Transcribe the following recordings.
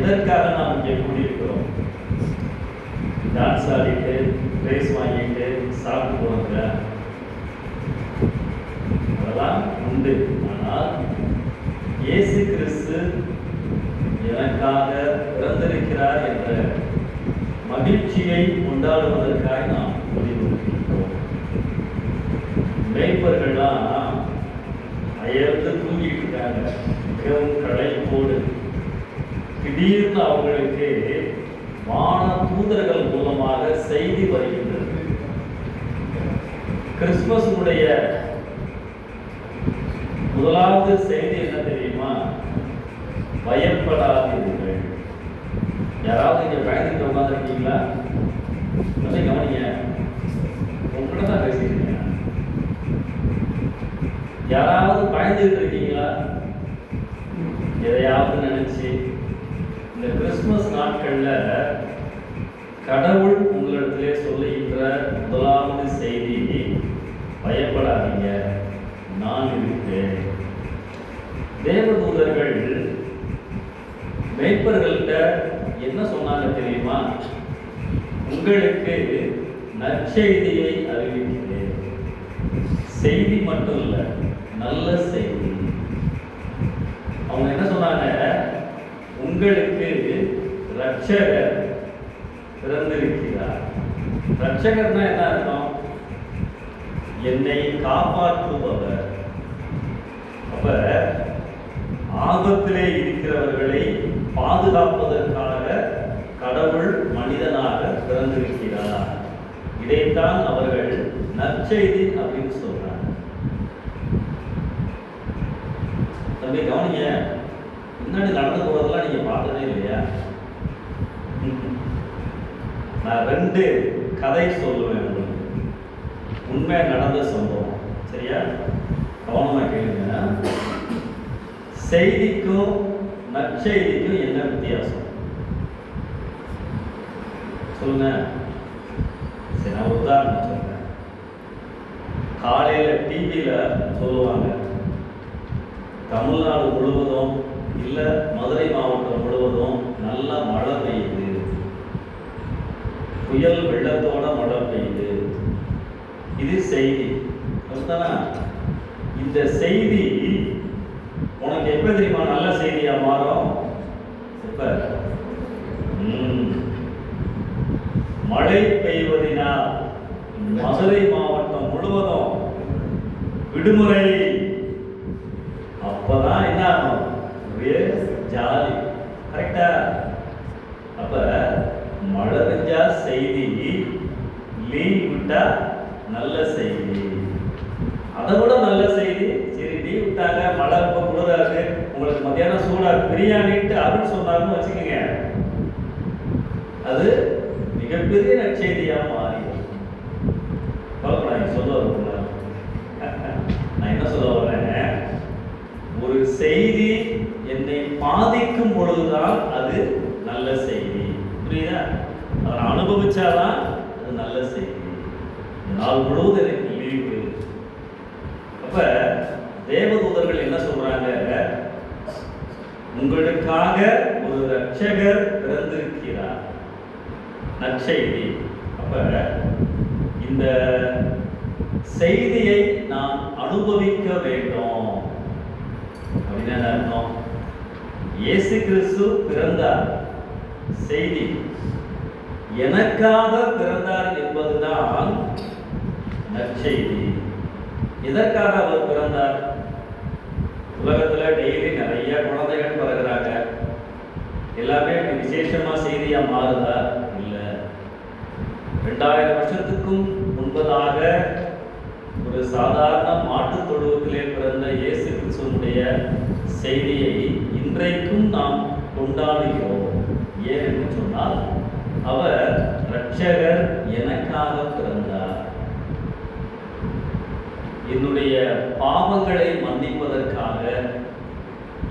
எதற்காக நாம் இங்கே கூடியிருக்கிறோம்? டான்ஸ் ஆடிட்டு பிரைஸ் வாங்கிட்டு சாப்பிட்டு போனாங்க, அதெல்லாம் உண்டு. ஆனால் இயேசு கிறிஸ்து எனக்காக பிறந்திருக்கிறார் என்ற மகிழ்ச்சியை கொண்டாடுவதற்காக நாம் கூடியிருக்கிறோம். மேய்ப்பர்கள்லாம் அயர்ந்து தூங்கிட்டு இருக்காங்க, மிகவும் களைப்போடு. திடீர்னு அவங்களுக்கு வான தூதர்கள் மூலமாக செய்தி வருகின்றது. கிறிஸ்துமஸுடைய முதலாவது செய்தி என்ன தெரியுமா? பயப்படாதீர்கள். யாராவது இங்க பயந்துட்டு உட்காந்துருக்கீங்களா? கவனிங்க, உங்கள்கிட்ட தான் பேசிக்கிறீங்க. யாராவது பயந்துட்டு இருக்கீங்களா? எதையாவது நினைச்சு? இந்த கிறிஸ்துமஸ் நாட்கள்ல கடவுள் உங்களிடத்திலே சொல்லுகின்ற முதலாவது செய்தி, பயப்படாதீங்க, நான் இருக்கிறேன். தேவதூதர்கள் மேய்ப்பர்கள்ட்ட என்ன சொன்னாங்க தெரியுமா? உங்களுக்கு நற்செய்தியை அறிவிக்கிறேன். செய்தி மட்டும் இல்லை, நல்ல செய்தி. அவங்க என்ன சொன்னாங்க? உங்களுக்கு ரட்சகர் பிறந்திருக்கிறார். ரட்சகர்னா என்ன அர்த்தம்? என்னை காப்பாற்றுபவர். அப்ப ஆபத்திலே இருக்கிறவர்களை பாதுகாப்பதற்காக கடவுள் மனிதனாக பிறந்திருக்கிறார். இதைத்தான் அவர்கள் நற்செய்தி அப்படின்னு சொல்றாங்க. தம்பி கவனிங்க, முன்னாடி நடந்து போறதெல்லாம் நீங்க பார்த்ததே இல்லையா? நான் 2 கதை சொல்லுவேன் உங்களுக்கு, உண்மை நடந்த சம்பவம். சரியா? கவனமா கேளுங்க. செய்திக்கும் நற்செய்திக்கும் என்ன வித்தியாசம் சொல்லுங்க. சரி, நான் ஒரு உதாரணம் சொல்றேன். காலையில டிவியில சொல்லுவாங்க, தமிழ்நாடு முழுவதும் இல்ல மதுரை மாவட்டம் முழுவதும் நல்லா மழை பெய்யுது, புயல் வெள்ளத்தோட மழை பெய்யுது. இது செய்தி. இந்த செய்தி உனக்கு எப்ப தெரியுமா நல்ல செய்தியா மாறும்? எப்ப? மழை பெய்வதினால் மதுரை மாவட்டம் முழுவதும் விடுமுறை. அப்பதான் என்ன ஆகும்? ஒரே ஜாலி. கரெக்டா? அப்ப மழை பெஞ்சா செய்தி, லீவ் விட்டா நல்ல செய்தி. அதை விட நல்ல செய்தி, சரி லீவ் விட்டாங்க, மழை ரொம்ப குளிரா இருக்கு, உங்களுக்கு மத்தியானம் சூடா பிரியாணிட்டு அப்படின்னு சொன்னாருன்னு வச்சுக்கோங்க, அது மிகப்பெரிய நற்செய்தியா மாறி. சொல்ல வரேன், நான் என்ன சொல்ல வரேன்? ஒரு செய்தி என்னை பாதிக்கும் பொழுதுதான் அது நல்ல செய்தி. புரியுதா? அவரை அனுபவிச்சாதான் அது நல்ல செய்தி. நாள் முழுவதும் எனக்கு லீவு. அப்ப தேவதூதர்கள் என்ன சொல்றாங்க? உங்களுக்காக ஒரு ரட்சகர் பிறந்திருக்கிறார். நற்செய்தி. அப்ப இந்த செய்தியை நாம் அனுபவிக்க வேண்டும். அப்படின்னு என்ன அர்த்தம்? இயேசு கிறிஸ்து பிறந்தார், செய்தி. எனக்காக பிறந்தார் என்பதுதான் நற்செய்தி. எதற்காக அவர் பிறந்தார்? உலகத்துல டெய்லி நிறைய குழந்தைகள் பிறகுறாங்க. எல்லாமே விசேஷமா செய்தியா மாறுதா? இல்ல. 2000 வருஷத்துக்கும் முன்பதாக ஒரு சாதாரண மாட்டுத் தொழுவத்திலே பிறந்த இயேசு கிறிஸ்துவினுடைய செய்தியை இன்றைக்கும் நாம் கொண்டாடுகிறோம். ஏன் என்று சொன்னால், அவர் ரட்சகர் எனக்காக பிறந்தார். என்னுடைய பாவங்களை மன்னிப்பதற்காக,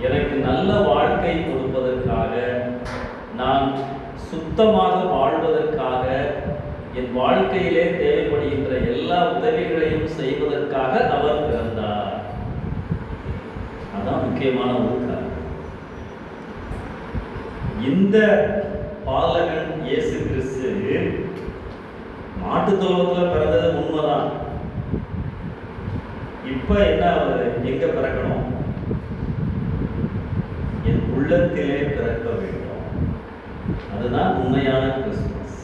எனக்கு நல்ல வாழ்க்கை கொடுப்பதற்காக, நான் சுத்தமாக வாழ்வதற்காக, என் வாழ்க்கையிலே தேவைப்படுகின்ற எல்லா உதவிகளையும் செய்வதற்காக அவர் பிறந்தார். அதான் முக்கியமான ஒரு காரணம். இந்த பாலகன் இயேசு கிறிஸ்து மாட்டுத்தொழுவத்தில் பிறந்தது உண்மைதான். இப்ப என்ன ஆகுது? எங்க பிறக்கணும்? என் உள்ளத்திலே பிறக்க வேண்டும். அதுதான் உண்மையான கிறிஸ்துமஸ்.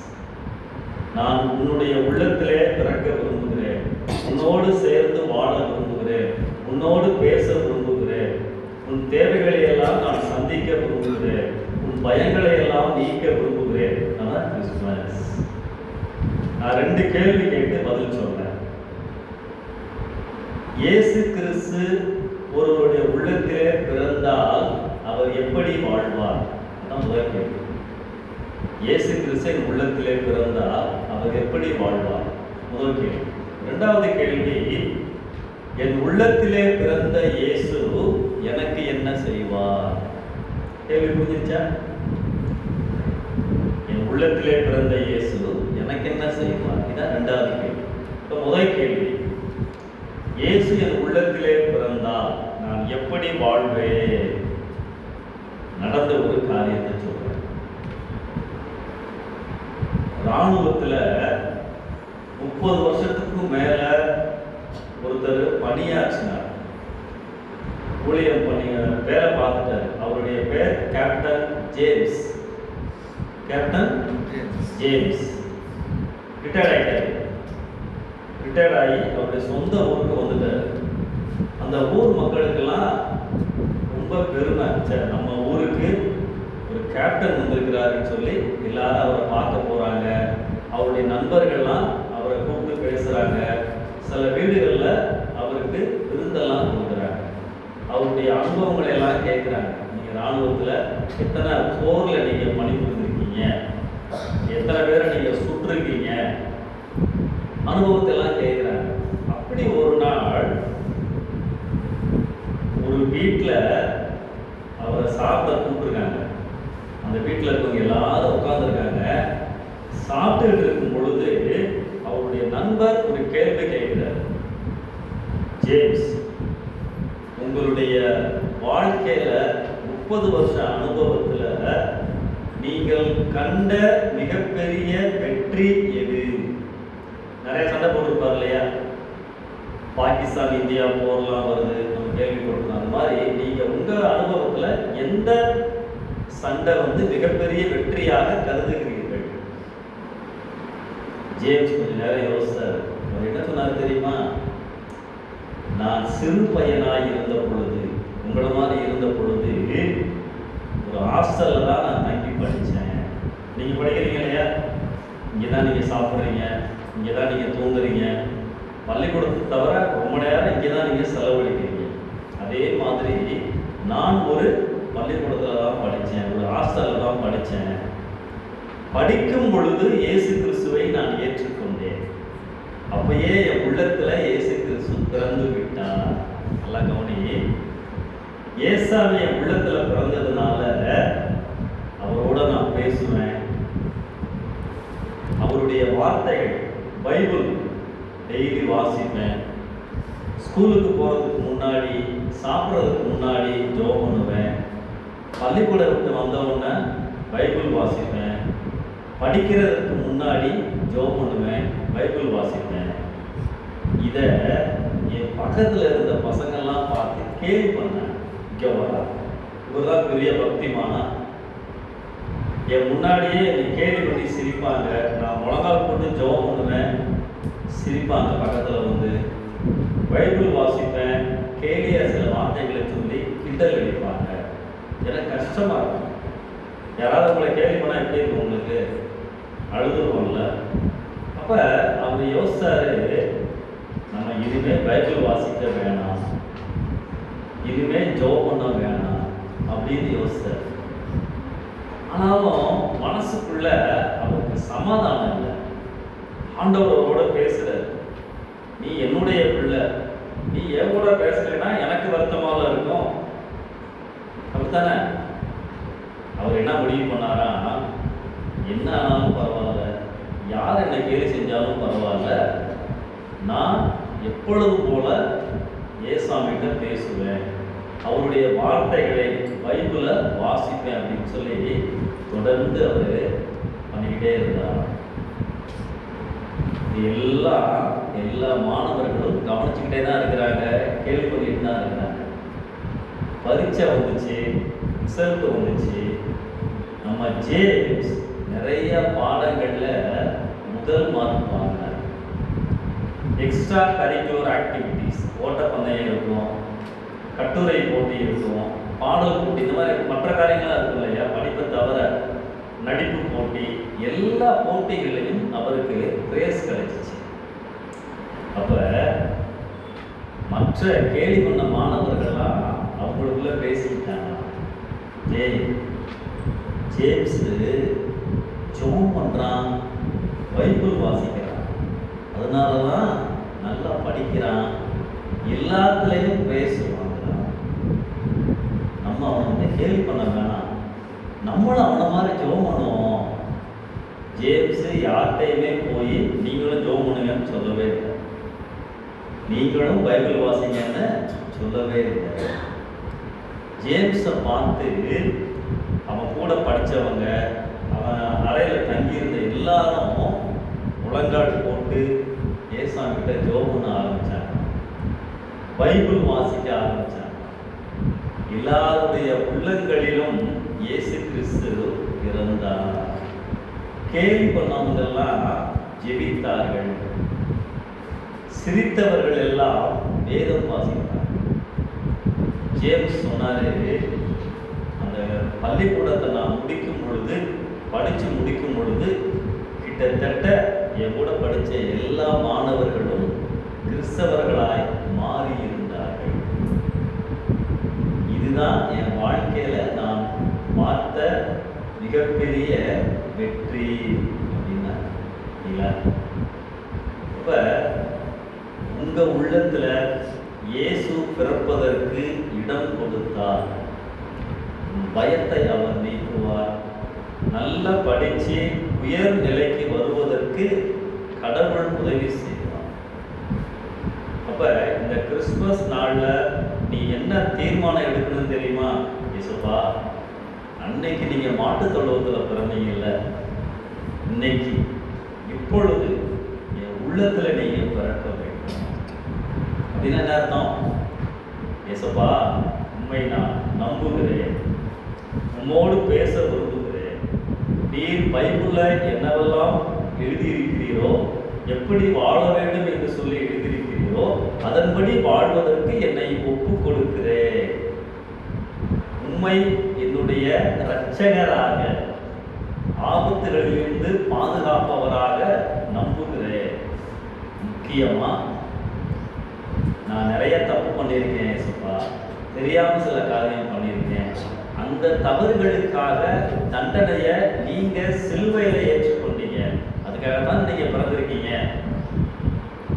நான் உன்னுடைய உள்ளத்திலே பிறக்க விரும்புகிறேன், உன்னோடு சேர்ந்து வாழ விரும்புகிறேன், உன்னோடு பேச விரும்புகிறேன், உன் தேவைகளை எல்லாம் நான் சந்திக்க விரும்புகிறேன், உன் பயங்களை எல்லாம் நீக்க விரும்புகிறேன். அதான் கிறிஸ்துமஸ். நான் 2 கேள்வி கேட்டு பதில் சொன்னேன். இயேசு கிறிஸ்து ஒருவருடைய உள்ளத்திலே பிறந்தால் அவர் எப்படி வாழ்வார்? அதான் முதல் கேள்வி. இயேசு கிறிஸ்து என் உள்ளத்திலே பிறந்தால் அவர் எப்படி வாழ்வார்? முதல் கேள்வி. 2வது கேள்வி, என் உள்ளத்திலே பிறந்த இயேசு எனக்கு என்ன செய்வார்? கேள்வி புரிஞ்சிருச்சா? என் உள்ளத்திலே பிறந்த இயேசு எனக்கு என்ன செய்வார்? இதான் 2வது கேள்வி. இப்போ முதல் கேள்வி, இயேசு என் உள்ளத்திலே பிறந்தால் நான் எப்படி வாழ்வேன்? நடந்த ஒரு காரியத்தை சொல்றேன். இராணுவத்தில் 30 வருஷத்துக்கும் மேல ஒருத்தர் பணியாற்றினார், ஊழியம் பண்ணி வேலை பார்த்துட்டார். அவருடைய பேர் captain James. Captain James retired ஆகிட்டார். ரிட்டையர்ட் ஆகி அவருடைய சொந்த ஊருக்கு வந்துட்டார். அந்த ஊர் மக்களுக்கெல்லாம் ரொம்ப பெருமை, நம்ம ஊருக்கு ஒரு கேப்டன் வந்திருக்கிறாருன்னு சொல்லி எல்லாரும் அவரை பார்க்க போகிறாங்க. அவருடைய நண்பர்கள்லாம் அவரை கூப்பிட்டு பேசுகிறாங்க. சில வீடுகளில் அவருக்கு விருந்தெல்லாம் கொடுக்குறாங்க. அவருடைய அனுபவங்களை எல்லாம் கேட்குறாங்க. நீங்கள் இராணுவத்தில் எத்தனை போரில் நீங்கள் பணிபுரிஞ்சிருக்கீங்க, எத்தனை பேரை நீங்கள் சுட்டிருக்கீங்க, அனுபவத்தை எல்லாம் கேட்குறாங்க. அப்படி ஒரு நாள் ஒரு வீட்டில் அவரை சாப்பிட கூப்பிட்டுருக்காங்க. அந்த வீட்டில் இருக்கவங்க எல்லாரும் உட்காந்துருக்காங்க. சாப்பிட்டுட்டு இருக்கும் பொழுது அவருடைய நண்பர் ஒரு கேள்வி கேட்கிறார். ஜேம்ஸ், உங்களுடைய வாழ்க்கையில 30 வருஷ அனுபவத்தில் நீங்கள் கண்ட மிகப்பெரிய வெற்றி எது? நிறைய சண்டை போட்டிருப்பார் இல்லையா? பாகிஸ்தான் இந்தியா போர்லாம் வருது, நம்ம கேள்விப்பட்டிருக்கோம். அந்த மாதிரி நீங்கள் உங்கள் அனுபவத்தில் எந்த சண்டை மிகப்பெரிய வெற்றியாக கருதுகிறீர்கள்? ஜேம்ஸ் கொஞ்சம் நேரம் யோசித்தார். அவர் என்ன சொன்னார் தெரியுமா? நான் சிறு பையனாக இருந்த பொழுது, உங்களை மாதிரி இருந்த பொழுது, ஒரு ஹாஸ்டலில் தான் நான் தங்கி படித்தேன். நீங்கள் படிக்கிறீங்க இல்லையா? இங்கே தான் நீங்கள் சாப்பிட்றீங்க, இங்கே தான் நீங்கள் தூங்குறீங்க. பள்ளிக்கூடத்தை தவிர ரொம்ப நேரம் இங்கே தான் நீங்கள் செலவழிக்கிறீங்க. அதே மாதிரி நான் ஒரு பள்ளிக்கூடத்தில் தான் படித்தேன், ஒரு ஹாஸ்டலில் தான் படித்தேன். படிக்கும் பொழுது இயேசு கிறிஸ்துவை நான் ஏற்றுக்கொண்டேன். அப்பயே என் உள்ளத்தில் இயேசு கிறிஸ்து பிறந்து விட்டார். நல்லா கவனி. ஏசாமி என் உள்ளத்தில் பிறந்ததுனால அவரோட நான் பேசுவேன். அவருடைய வார்த்தைகள், பைபிள் டெய்லி வாசிப்பேன். ஸ்கூலுக்கு போகிறதுக்கு முன்னாடி, சாப்பிட்றதுக்கு முன்னாடி ஜெபம் பண்ணுவேன். பள்ளிக்கூடம் விட்டு வந்தவுடனே பைபிள் வாசிப்பேன். படிக்கிறதுக்கு முன்னாடி ஜெபம் பண்ணுவேன், பைபிள் வாசிப்பேன். இதை என் பக்கத்தில் இருந்த பசங்கள்லாம் பார்த்து கேள்வி பண்ணேன். இங்கே வரா, இவர் தான் பெரிய பக்திமானா. என் முன்னாடியே என்னை கேள்வி பண்ணி சிரிப்பாங்க. நான் முழங்கால் போட்டு ஜெபம் பண்ணுவேன், சிரிப்பாங்க. பக்கத்தில் பைபிள் வாசிப்பேன், கேலியா சில வார்த்தைகளை சொல்லி கிண்டல் அடிப்பாங்க. எனக்கு கஷ்டமாக இருக்கும். யாராவது உங்களை கேள்வி பண்ணால் எப்படி இருக்கும்? உங்களுக்கு அழுதுருவோம்ல. அப்போ அவர் யோசிச்சாரு, நம்ம இனிமேல் பைபிள் வாசிக்க வேணாம், இனிமேல் ஜெபம் பண்ண வேணாம் அப்படின்னு யோசிச்சார். ஆனாலும் மனசுக்குள்ள அவருக்கு சமாதானம் இல்லை. ஆண்டவரோட பேசுறாரு. நீ என்னுடைய பிள்ளை, நீ என் கூட பேசலைன்னா எனக்கு வருத்தமாக இருக்கும். அப்படித்தானே? அவர் என்ன முடிவு பண்ணாரா? என்ன ஆனாலும் பரவாயில்ல, யார் என்ன கேலி செஞ்சாலும் பரவாயில்ல, நான் எப்பொழுதும் போல ஏசாமிகிட்ட பேசுவேன். அவருடைய வார்த்தைகளை பைபிளை வாசிப்பேன் அப்படின்னு சொல்லி தொடர்ந்து அவர் பண்ணிக்கிட்டே இருந்தார். எல்லா மாணவர்களும் கவனிச்சுக்கிட்டே தான் இருக்கிறாங்க, கேள்வி பண்ணிட்டு தான் இருக்கிறாங்க. பரீட்சை வந்துச்சு, ரிசல்ட் வந்துச்சு. நம்ம ஜேம்ஸ் நிறைய பாடங்களில் முதல் மார்க் வாங்கினார். எக்ஸ்ட்ரா கரிக்குலர் ஆக்டிவிட்டீஸ், ஓட்டப்பந்தயம் இருக்கும், கட்டுரை போட்டி இருக்கும், பாடல் போட்டி, இந்த மாதிரி மற்ற காரியங்களாக இருக்கும் இல்லையா, படிப்பை தவிர நடிப்பு போட்டி, எல்லா போட்டிகளையும் அவருக்கு பிரேஸ் கிடைச்சிச்சு. அப்போ மற்ற கேலி பண்ண மாணவர்கள்லாம் அவங்களுக்குள்ள பேசிக்கிட்டாங்க, ஜேம்ஸு ஜெபம் பண்ணுறான், பைபிள் வாசிக்கிறான், அதனால தான் நல்லா படிக்கிறான், எல்லாத்துலேயும் பேசுவாங்கிறான். நம்ம அவனை கேள்வி பண்ண வேணாம், நம்மளும் அவனை மாதிரி ஜெபம் பண்ணுவோம். ஜேம்ஸு யார்கிட்டையுமே போய் நீங்களும் ஜெபம் பண்ணுங்கன்னு சொல்லவே இல்லை, நீங்களும் பைபிள் வாசிங்கன்னு சொல்லவே இல்லை. ஜேம்ஸை பார்த்து அவன் கூட படித்தவங்க, அவன் அறையில் தங்கியிருந்த எல்லாரும் முழங்கால் போட்டு ஏசாமிகிட்ட ஜெபம் பண்ண ஆரம்பித்தாங்க, பைபிள் வாசிக்க ஆரம்பித்தாங்க. எல்லாருடைய உள்ளங்களிலும் இயேசு கிறிஸ்து பிறந்தார். கேள்வி பண்ணவங்கெல்லாம் ஜெபித்தார்கள், சிரித்தவர்கள் எல்லாம் வேதம் வாசித்தார்கள். ஜேம்ஸ் சொன்னாரு, அந்த பள்ளிக்கூடத்தை நான் படித்து முடிக்கும் பொழுது கிட்டத்தட்ட என் கூட படித்த எல்லா மாணவர்களும் கிறிஸ்தவர்களாய் மாறி இருந்தார்கள். இதுதான் என் வாழ்க்கையில் நான் பார்த்த மிகப்பெரிய வெற்றி அப்படின்னா இல்லை. இப்போ உங்கள் உள்ளத்தில் இயேசு பிறப்பதற்கு இடம் கொடுத்தார், பயத்தை அவர் நீக்குவார். நல்லா படித்து உயர் நிலைக்கு வருவதற்கு கடவுள் உதவி செய்வார். அப்போ இந்த கிறிஸ்துமஸ் நாளில் நீ என்ன தீர்மானம் எடுக்கணும்னு தெரியுமா? இயேசுப்பா, அன்னைக்கு நீங்கள் மாட்டுத் தொழுவத்தில் பிறந்தீங்கல்ல, இன்னைக்கு இப்பொழுது என் உள்ளத்தில் நீங்கள் பிறக்க வேண்டும். அப்படின்னா என்ன அர்த்தம்? இயேசுப்பா, உண்மை நான் நம்புகிறேன், உம்மோடு பேச விரும்புகிறேன். நீர் பைபிளில் என்னவெல்லாம் எழுதியிருக்கிறீரோ, எப்படி வாழ வேண்டும் என்று சொல்லி எழுதியிருக்கிறீரோ, அதன்படி வாழ்வதற்கு என்னை ஒப்புக் கொடுக்கிறேன். உம்மை என்னுடைய இரட்சகராக, ஆபத்துகளிலிருந்து பாதுகாப்பவராக நம்புகிறேன். முக்கியமா நான் நிறைய தப்பு பண்ணியிருக்கேன் இயேசுப்பா, தெரியாமல் சில காரியம் பண்ணியிருக்கேன். அந்த தவறுகளுக்காக தண்டனையை நீங்கள் சிலுவையில் ஏற்றுக்கொண்டீங்க, அதுக்காக தான் நீங்கள் பிறந்திருக்கீங்க.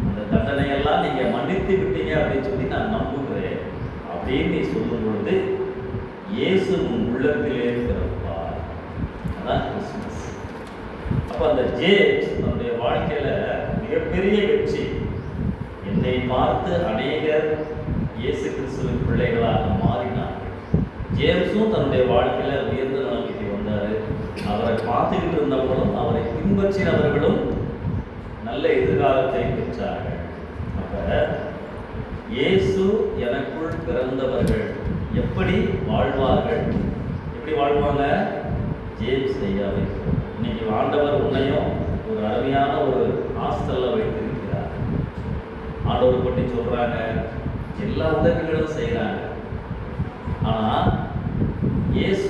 அந்த தண்டனையெல்லாம் நீங்கள் மன்னித்து விட்டீங்க அப்படின்னு சொல்லி நான் நம்புகிறேன் அப்படின்னு நீ சொல்லும் பொழுது இயேசு உன் உள்ளத்திலே பிறப்பார். அதான் கிறிஸ்துமஸ். அப்போ அந்த ஜேம்ஸ் தன்னுடைய வாழ்க்கையில் மிகப்பெரிய வெற்றி. என்னை பார்த்து அநேகர் இயேசு கிறிஸ்துவின் பிள்ளைகளாக மாறினார்கள். ஜேம்ஸும் தன்னுடைய வாழ்க்கையில் உயர்ந்த நிலைமைக்கு வந்தார். அவரை பார்த்துக்கிட்டு இருந்தவர்களும் அவரை பின்பற்றினவர்களும் நல்ல எதிர்காலத்தை பெற்றார்கள். அப்போ இயேசு எனக்குள் பிறந்தவர்கள் எப்படி வாழ்வார்கள்? எப்படி வாழ்வாங்க? ஜேம்ஸ் ஐயாவை. இன்னைக்கு ஆண்டவர் உன்னையும் ஒரு அருமையான ஒரு ஹாஸ்டலில் வைத்திருக்கிறார். ஆண்டவர் பற்றி சொல்கிறாங்க, எல்லா உதவிகளும் செய்கிறாங்க. ஆனால் இயேசு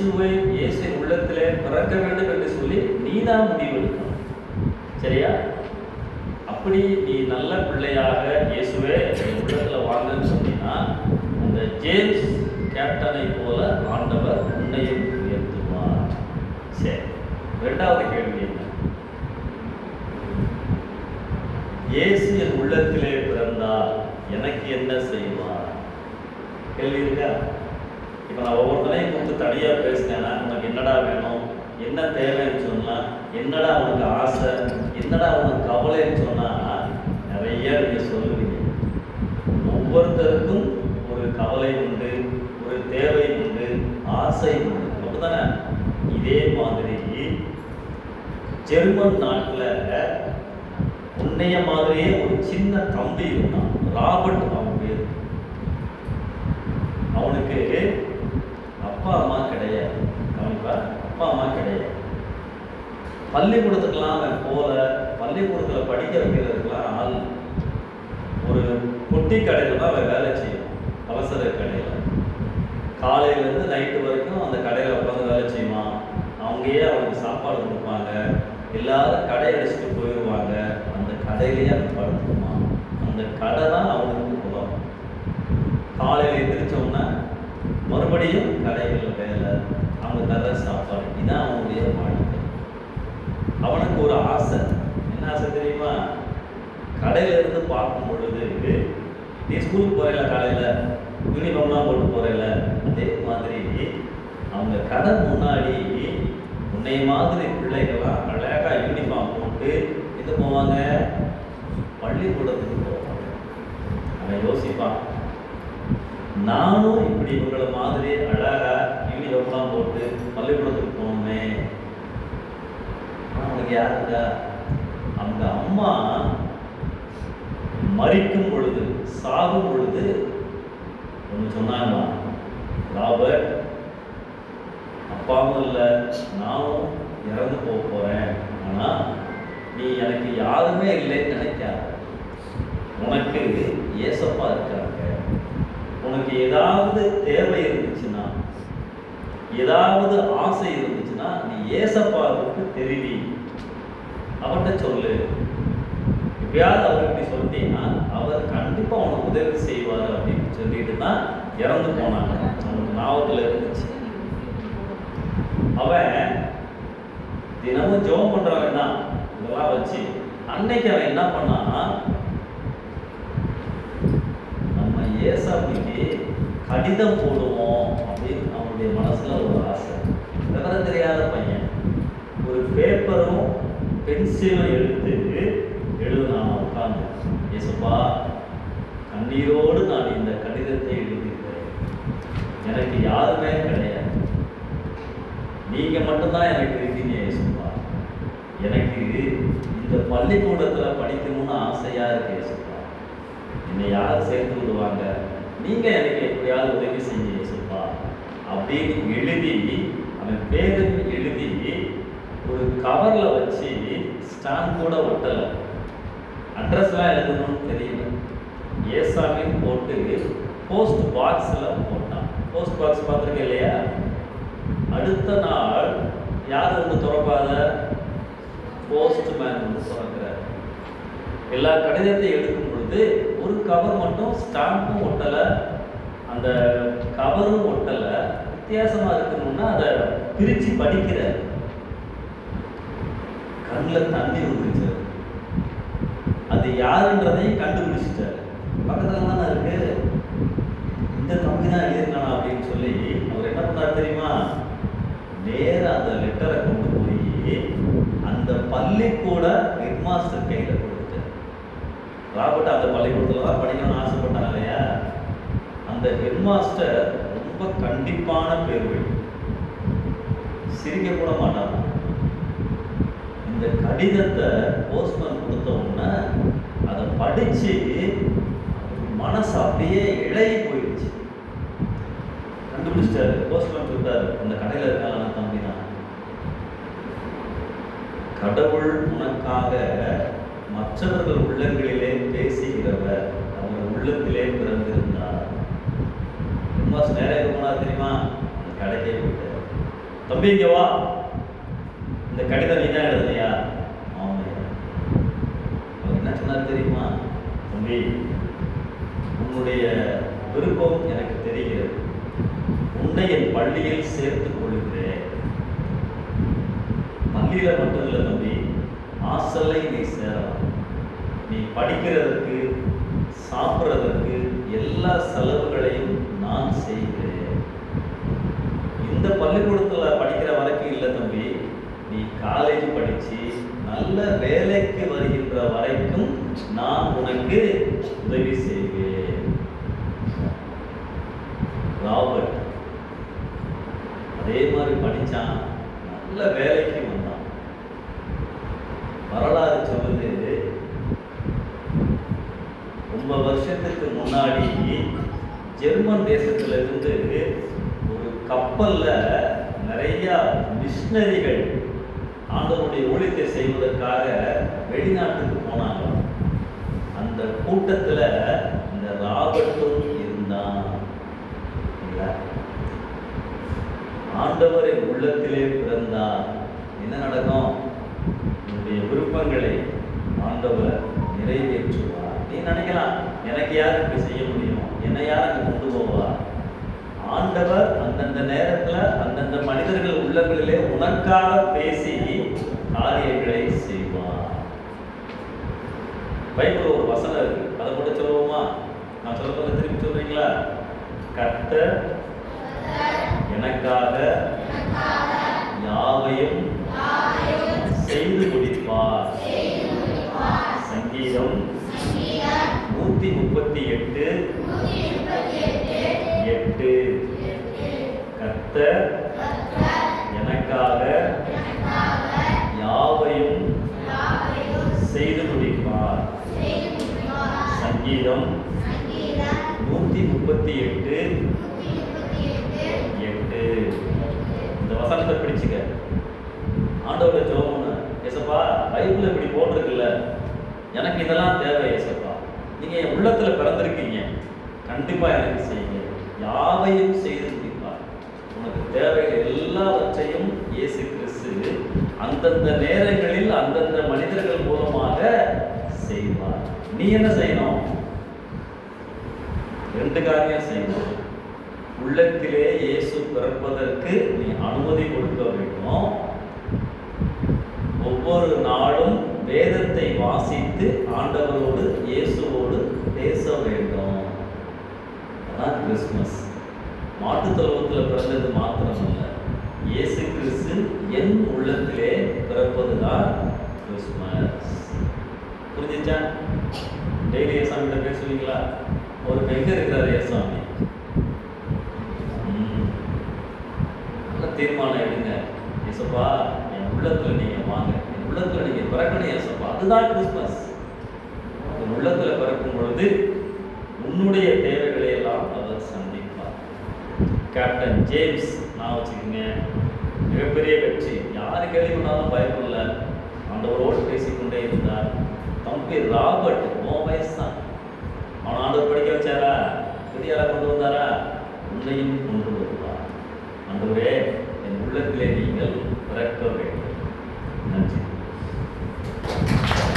உள்ளத்திலே பிறக்க வேண்டும் என்று சொல்லி நீ தான் முடிவெடுக்கணும். சரியா? அப்படி நீ நல்ல பிள்ளையாக இயேசுவே என் உள்ளத்தில் வாங்கன்னு சொன்னீங்கன்னா அந்த ஜேம்ஸ் கேப்டனை போல ஆண்டவர் உன்னையும் உயர்த்துவார். சரி, ரெண்டாவது கேள்வி என்ன? இயேசு என் உள்ளத்திலே பிறந்தால் எனக்கு என்ன செய்வார்? கேள்வி இருக்கா? இப்போ நான் ஒவ்வொருத்தரையும் கூப்பிட்டு தனியாக பேசினேன்னா உனக்கு என்னடா வேணும், என்ன தேவைன்னு சொன்னால், என்னடா உனக்கு ஆசை, என்னடா உனக்கு கவலைன்னு சொன்னால் நிறைய நீங்கள் சொல்லுவீங்க. ஒவ்வொருத்தருக்கும் ஒரு கவலை உண்டு, ஒரு தானே? இதே மாதிரி ஜெர்மன் நாட்டில் உன்னைய மாதிரியே ஒரு சின்ன தம்பி இருந்தான், ராபர்ட் அவன் பேர். அவனுக்கு அப்பா அம்மா கிடையாது. கவனிப்பா, அப்பா அம்மா கிடையாது. பள்ளிக்கூடத்துக்கெல்லாம் அவன் போல, பள்ளிக்கூடத்தில் படிக்க வைக்கிறதுக்கெல்லாம் ஆள். ஒரு பொட்டி கடையில் தான் அவன் வேலை செய்வான், அவசர கடையில். காலையிலேருந்து நைட்டு வரைக்கும் அந்த கடையில் உட்காந்து வேலை செய்வான். அவங்கயே அவனுக்கு சாப்பாடு கொடுப்பாங்க. எல்லாரும் கடை அடிச்சுட்டு போயிடுவாங்க. அந்த கடையிலேயே அவன் படுத்துக்குவான். அந்த கடை தான் அவனுக்கு உதவும். காலையில் எந்திரிச்சோம்னா மறுபடியும் கடைகளில் வேலை, அவங்க தர சாப்பாடு, இதுதான் அவனுடைய வாழ்க்கை. அவனுக்கு ஒரு ஆசை. என்ன ஆசை தெரியுமா? கடையிலேருந்து பார்க்கும் பொழுது, நீ ஸ்கூலுக்கு போகிறல, காலையில் யூனிஃபார்ம்லாம் போட்டு போகிறல, அதே மாதிரி அவங்க கடை முன்னாடி உன்னை மாதிரி பிள்ளைகள்லாம் அழகாக யூனிஃபார்ம் போட்டு எங்கே போவாங்க? பள்ளிக்கூடத்துக்கு போவாங்க. அவன் யோசிப்பான், நானும் இப்படி இவங்களை மாதிரி அழகாக யூனிஃபார்ம்லாம் போட்டு பள்ளிக்கூடத்துக்கு போகணுமே. அவனுக்கு யாருங்க? அவங்க அம்மா மரிக்கும் பொழுது, சாகும் பொழுது ஒன்று சொன்னாங்களா, ராபர்ட், அப்பாவும் இல்லை, நானும் இறந்து போக போகிறேன். ஆனால் நீ எனக்கு யாருமே இல்லைன்னு நினைக்காத. உனக்கு ஏசப்பா இருக்காங்க. உனக்கு ஏதாவது தேவை இருந்துச்சுன்னா, ஏதாவது ஆசை இருந்துச்சுன்னா, நீ ஏசப்பாவுக்கு தெரிவி, அவர்கிட்ட சொல்லு. எப்பயாவது அவர் இப்படி சொல்லிட்டீங்கன்னா அவர் கண்டிப்பாக உனக்கு உதவி செய்வார் அப்படின்னு சொல்லிட்டு தான் இறந்து போனாங்க. அவனுக்கு ஞாபகத்தில் இருந்துச்சு. அவன் தினமும் ஜெபம் பண்ணுறவன் தான் இதெல்லாம் வச்சு. அன்னைக்கு அவன் என்ன பண்ணான்னா, நம்ம ஏசாமிக்கு கடிதம் போடுவோம் அப்படின்னு அவனுடைய மனசில் ஒரு ஆசை. விவரம் தெரியாத பையன் ஒரு பேப்பரும் பென்சிலும் எடுத்து எழுதுனான் உட்காந்து. ஏசப்பா, கண்ணீரோடு நான் இந்த கடிதத்தை எழுதியிருக்கிறேன். எனக்கு யாருமே கிடையாது, நீங்கள் மட்டும்தான் எனக்கு இருக்கீங்க ஏசப்பா. எனக்கு இந்த பள்ளிக்கூடத்தில் படிக்கணும்னு ஆசையாக இருக்கு ஏசப்பா. என்னை யார் சேர்த்து விடுவாங்க? நீங்கள் எனக்கு எப்படியாவது உதவி செய்ய ஏசப்பா அப்படின்னு எழுதி, அவன் பேருக்கு எழுதி ஒரு கவரில் வச்சு, ஸ்டாண்ட் கூட ஒட்டலை, அட்ரஸ்லாம் எழுதணும்னு தெரியல, ஏசாமின்னு போட்டு போஸ்ட் பாக்ஸில் போட்டான். போஸ்ட் பாக்ஸ் பார்த்துருக்கேன் இல்லையா? அடுத்த நாள் யார் வந்து திறப்பாத? போஸ்ட்மேன் வந்து திறக்கிறார். எல்லா கடிதத்தையும் எடுக்கும் பொழுது ஒரு கவர் மட்டும் ஸ்டாம்பும் ஒட்டலை, அந்த கவரும் ஒட்டலை, வித்தியாசமாக இருக்கணும்னா அதை பிரித்து படிக்கிறார். கண்ணில் தண்ணி வந்துருச்சு. அது யாருன்றதையும் கண்டுபிடிச்சிட்டாரு. பக்கத்தில் தானே இருக்கு, இந்த தம்பி தான் எழுதியிருக்கானா அப்படின்னு சொல்லி அவர் என்ன பண்ணார் தெரியுமா? நேராக அந்த லெட்டரை கொண்டு போய் அந்த பள்ளிக்கூட ஹெட்மாஸ்டர் கையில் கொடுத்தார். ராபர்ட் அந்த பள்ளிக்கூடத்தில் தான் படிக்கணும்னு ஆசைப்பட்டாங்க இல்லையா? அந்த ஹெட்மாஸ்டர் ரொம்ப கண்டிப்பான பேர் வழி, சிரிக்க கூட மாட்டாங்க. இந்த கடிதத்தை போஸ்ட்மேன் கொடுத்த உடனே அதை படித்து மனசு அப்படியே இழகி போயிடுச்சு. கண்டுபிடிச்சிட்டாரு. போஸ்ட்மேன் சொல்லிட்டாரு, அந்த கடையில் இருக்கான தம்பி தான். கடவுள் உனக்காக மற்றவர்கள் உள்ளங்களிலே பேசுகிறவர் அவர் உள்ளத்திலே பிறந்திருந்தார். நேரம் போனா தெரியுமா? அந்த கடைக்கே போயிட்டார். தம்பி இங்கே வா, இந்த கடிதம் நீ தான் எழுதுனியா? ஆமாம். அவர் என்ன சொன்னார் தெரியுமா? தம்பி, உன்னுடைய விருப்பம் எனக்கு தெரிகிறது, உன்னை என் பள்ளியில் சேர்த்துக் கொள்கிறேன். பள்ளியில் மட்டும் இல்லை தம்பி, ஹாஸ்டல்ல நீ சேரலாம். நீ படிக்கிறதுக்கு சாப்பிட்றதுக்கு எல்லா செலவுகளையும் நான் செய்கிறேன். இந்த பள்ளிக்கூடத்தில் படிக்கிற வரைக்கும் இல்லை தம்பி, நீ காலேஜ் படித்து நல்ல வேலைக்கு வருகின்ற வரைக்கும் நான் உனக்கு உதவி செய்வேன். ராபர்ட் அதே மாதிரி படித்தான், நல்ல வேலைக்கு வந்தான். வரலாறு சொல்லுது, ரொம்ப வருஷத்துக்கு முன்னாடி ஜெர்மன் தேசத்திலிருந்து ஒரு கப்பல்ல நிறைய மிஷினரிகள் ஆண்டவருடைய ஊழியத்தை செய்வதற்காக வெளிநாட்டுக்கு போனாங்க. அந்த கூட்டத்தில் இந்த ராபர்ட்டும் இருந்தான். ஆண்டவரை உள்ளத்திலே பிறந்தார். என்ன நடக்கும்? உன்னுடைய விருப்பங்களை ஆண்டவர் நிறைவேற்றுவார். நீ நினைக்கலாம், எனக்கு யார் இப்படி செய்ய முடியும், என்னை யார் அங்கே கொண்டு போவா? ஆண்டவர் அந்தந்த நேரத்தில் அந்தந்த மனிதர்கள் உள்ளங்களிலே உனக்காக பேசி காரியங்களை செய்வார். பைபிள் ஒரு வசனம் இருக்கு, அதை கூட சொல்லுவோமா? நான் சொல்ல திருப்பி சொல்றீங்களா? கர்த்தர் எனக்காக யாவையும் செய்து முடிப்பார். சங்கீதம் 138:8. கர்த்தர் எனக்காக யாவையும் செய்து முடிப்பார். சங்கீதம் 138:8. இந்த வசனத்தை பிடிச்சுக்க. ஆண்டவரை ஜெபம்னு, ஏசப்பா பைபிள் இப்படி போட்டிருக்குல்ல, எனக்கு இதெல்லாம் தேவை ஏசப்பா, நீங்க என் உள்ளத்துல பிறந்திருக்கீங்க, கண்டிப்பா எனக்கு செய்யுங்க. யாவையும் செய்து முடிப்பார். உனக்கு தேவைகள் எல்லாவற்றையும் இயேசு கிறிஸ்து அந்தந்த நேரங்களில் அந்தந்த மனிதர்கள் மூலமாக செய்வார். நீ என்ன செய்யணும்? 2 காரியம் செய்யணும். உள்ளத்திலே இயேசு பிறப்பதற்கு நீ அனுமதி கொடுக்க வேண்டும். ஒவ்வொரு நாளும் வேதத்தை வாசித்து ஆண்டவரோடு இயேசுவோடு பேச வேண்டும். அதான் கிறிஸ்துமஸ். மாட்டு தொழுவத்தில் பிறந்தது மாத்திரமல்ல, இயேசு கிறிஸ்து என் உள்ளத்திலே பிறப்பதுதான் கிறிஸ்துமஸ். புரிஞ்சிச்சா? டெய்லி ஏசாமிகிட்ட பேசுவீங்களா? ஒரு எங்க இருக்கிறார் ஏசாமி? நல்ல தீர்மானம் எடுங்க. ஏசப்பா என் உள்ளத்துல நீங்க வாங்க, என் உள்ளத்துல நீங்க பிறக்கணும் ஏசப்பா. அதுதான் கிறிஸ்துமஸ். உன் உள்ளத்துல பிறக்கும் பொழுது உன்னுடைய தேவைகளை எல்லாம் அவர் சந்திப்பார். கேப்டன் ஜேம்ஸ் நான் வச்சுக்கோங்க, மிகப்பெரிய வெற்றி. யாரு கேள்வி பண்ணாலும் பயப்படல, ஆண்டவரோடு பேசிக்கொண்டே இருந்தார். தம்பி ராபர்ட் 3 வயசு தான், அவன் ஆண்டவர் படிக்க வச்சாரா? பெரியாரா கொண்டு வந்தாரா? உன்னையும் கொண்டு வருவார். ஆண்டவரே என் உள்ளத்திலே நீங்கள் பிறக்க